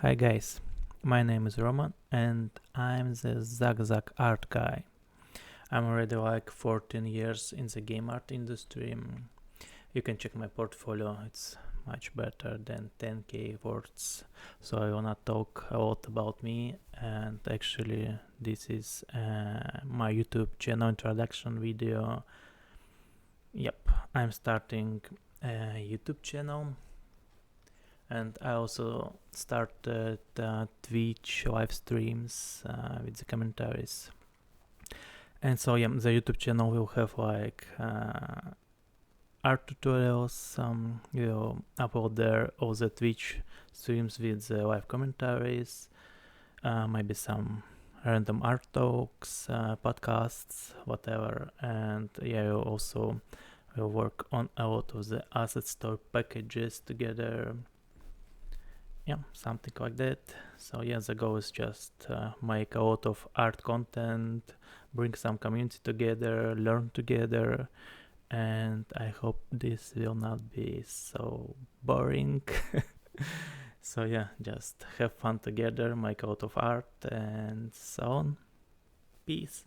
Hi guys, my name is Roman and I'm the ZugZug art guy. I'm already like 14 years in the game art industry. You can check my portfolio, it's much better than 10k words. So I wanna talk a lot about me, and actually this is my YouTube channel introduction video. Yep, I'm starting a YouTube channel. And I also started Twitch live streams with the commentaries. And so yeah, the YouTube channel will have like art tutorials. We'll upload there all the Twitch streams with the live commentaries. Maybe some random art talks, podcasts, whatever. And yeah, we'll also will work on a lot of the asset store packages together. Yeah, something like that. So yeah, the goal is just make a lot of art content, bring some community together, learn together, and I hope this will not be so boring. So yeah, just have fun together, make a lot of art and so on. Peace.